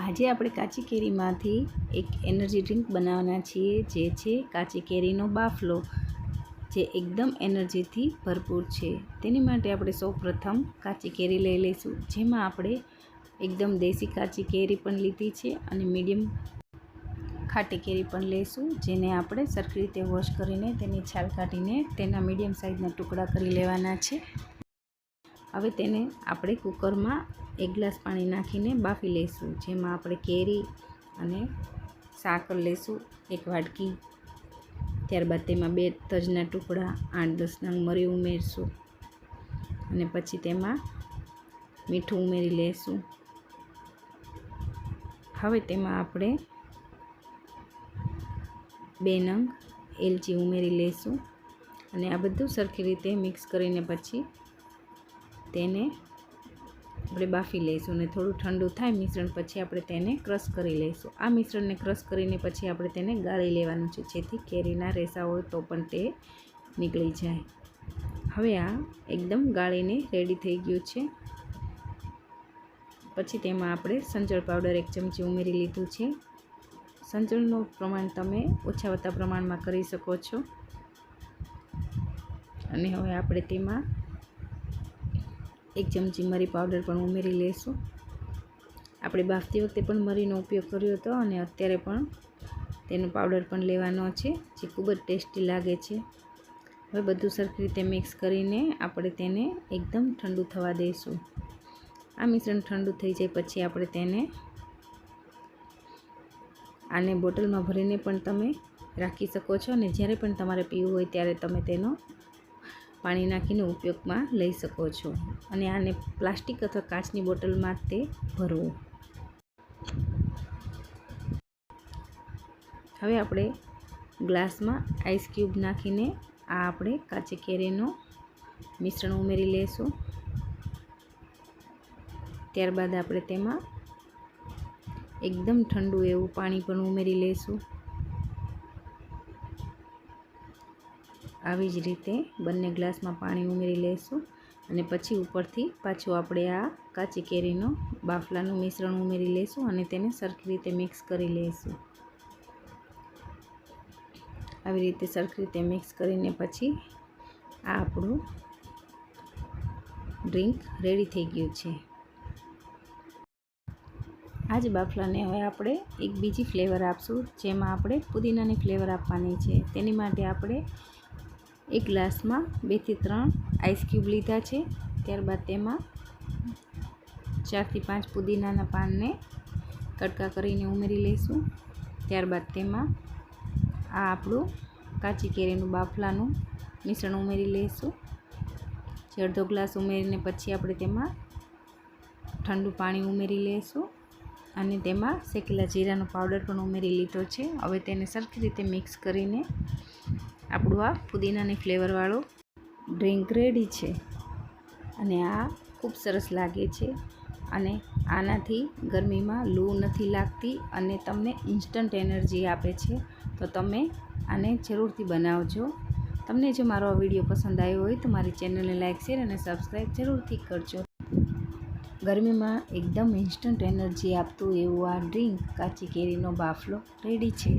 આજે આપણે કાચી કેરીમાંથી એક એનર્જી ડ્રિંક બનાવવાના છીએ, જે છે કાચી કેરીનો બાફલો, જે એકદમ એનર્જીથી ભરપૂર છે। તેની માટે આપણે સૌપ્રથમ કાચી કેરી લઈ લઈશું, જેમાં આપણે એકદમ દેશી કાચી કેરી પણ લીધી છે અને મીડિયમ ખાટી કેરી પણ લઈશું, જેને આપણે સરખી રીતે વોશ કરીને તેની છાલ કાઢીને તેના મીડિયમ સાઇઝના ટુકડા કરી લેવાના છે। હવે તેને આપણે કુકરમાં 1 ગ્લાસ પાણી નાખીને બાફી લઈશું, જેમાં આપણે કેરી અને સાકર લઈશું 1 વાટકી। ત્યારબાદ તેમાં 2 તજના ટુકડા, 8-10 નંગ મરી ઉમેરશું અને પછી તેમાં મીઠું ઉમેરી લઈશું। હવે તેમાં આપણે 2 નંગ એલચી ઉમેરી લઈશું અને આ બધું સરખી રીતે મિક્સ કરીને પછી તેને આપણે બાફી લઈશું અને થોડું ઠંડુ થાય મિશ્રણ પછી આપણે તેને ક્રશ કરી લઈશું। આ મિશ્રણને ક્રશ કરીને પછી આપણે તેને ગાળી લેવાનું છે, જેથી કેરીના રેસા હોય તો પણ તે નીકળી જાય। હવે આ એકદમ ગાળીને રેડી થઈ ગયું છે। પછી તેમાં આપણે સંચળ પાવડર 1 ચમચી ઉમેરી લીધું છે। સંચળનું પ્રમાણ તમે ઓછા વત્તા પ્રમાણમાં કરી શકો છો। અને હવે આપણે તેમાં 1 ચમચી મરી પાવડર પણ ઉમેરી લઈશું। આપણે બાફતી વખતે પણ મરીનો ઉપયોગ કર્યો હતો અને અત્યારે પણ તેનો પાવડર પણ લેવાનો છે, જે ખૂબ જ ટેસ્ટી લાગે છે। હવે બધું સરખી રીતે મિક્સ કરીને આપણે તેને એકદમ ઠંડુ થવા દઈશું। આ મિશ્રણ ઠંડુ થઈ જાય પછી આપણે તેને આને બોટલમાં ભરીને પણ તમે રાખી શકો છો અને જ્યારે પણ તમારે પીવું હોય ત્યારે તમે તેનો પાણી નાખીને ઉપયોગમાં લઈ શકો છો અને આને પ્લાસ્ટિક અથવા કાચની બોટલમાં તે ભરવું। હવે આપણે ગ્લાસમાં આઈસ ક્યુબ નાખીને આ આપણે કાચી કેરીનું મિશ્રણ ઉમેરી લઈશું। ત્યારબાદ આપણે તેમાં એકદમ ઠંડુ એવું પાણી પણ ઉમેરી લઈશું। આવી જ રીતે બંને ગ્લાસમાં પાણી ઉમેરી લઈશું અને પછી ઉપરથી પાછું આપણે આ કાચી કેરીનો બાફલાનું મિશ્રણ ઉમેરી લઈશું અને તેને સરખી રીતે મિક્સ કરી લઈશું। આવી રીતે સરખી રીતે મિક્સ કરીને પછી આ આપણું ડ્રિંક રેડી થઈ ગયું છે। આ જ બાફલાને હવે આપણે એક બીજી ફ્લેવર આપશું, જેમાં આપણે પુદીનાની ફ્લેવર આપવાની છે। તેની માટે આપણે એક ગ્લાસમાં 2 થી 3 આઈસ ક્યુબ લીધા છે। ત્યારબાદ તેમાં 4 થી 5 પુદીનાના પાનને કટકા કરીને ઉમેરી લઈશું। ત્યારબાદ તેમાં આ આપણું કાચી કેરીનું બાફલાનું મિશ્રણ ઉમેરી લઈશું, જે અડધો ગ્લાસ ઉમેરીને પછી આપણે તેમાં ઠંડુ પાણી ઉમેરી લઈશું અને તેમાં શેકેલા જીરાનો પાવડર પણ ઉમેરી લીધો છે। હવે તેને સરખી રીતે મિક્સ કરીને આપણું આ પુદીનાની ફ્લેવરવાળું ડ્રિંક રેડી છે અને આ ખૂબ સરસ લાગે છે અને આનાથી ગરમીમાં લૂ નથી લાગતી અને તમને ઇન્સ્ટન્ટ એનર્જી આપે છે। તો તમે આને જરૂરથી બનાવજો। તમને જો મારો આ વિડીયો પસંદ આવ્યો હોય તો મારી ચેનલને લાઇક, શેર અને સબસ્ક્રાઈબ જરૂરથી કરજો। ગરમીમાં એકદમ ઇન્સ્ટન્ટ એનર્જી આપતું એવું આ ડ્રિંક કાચી કેરીનો બાફલો રેડી છે।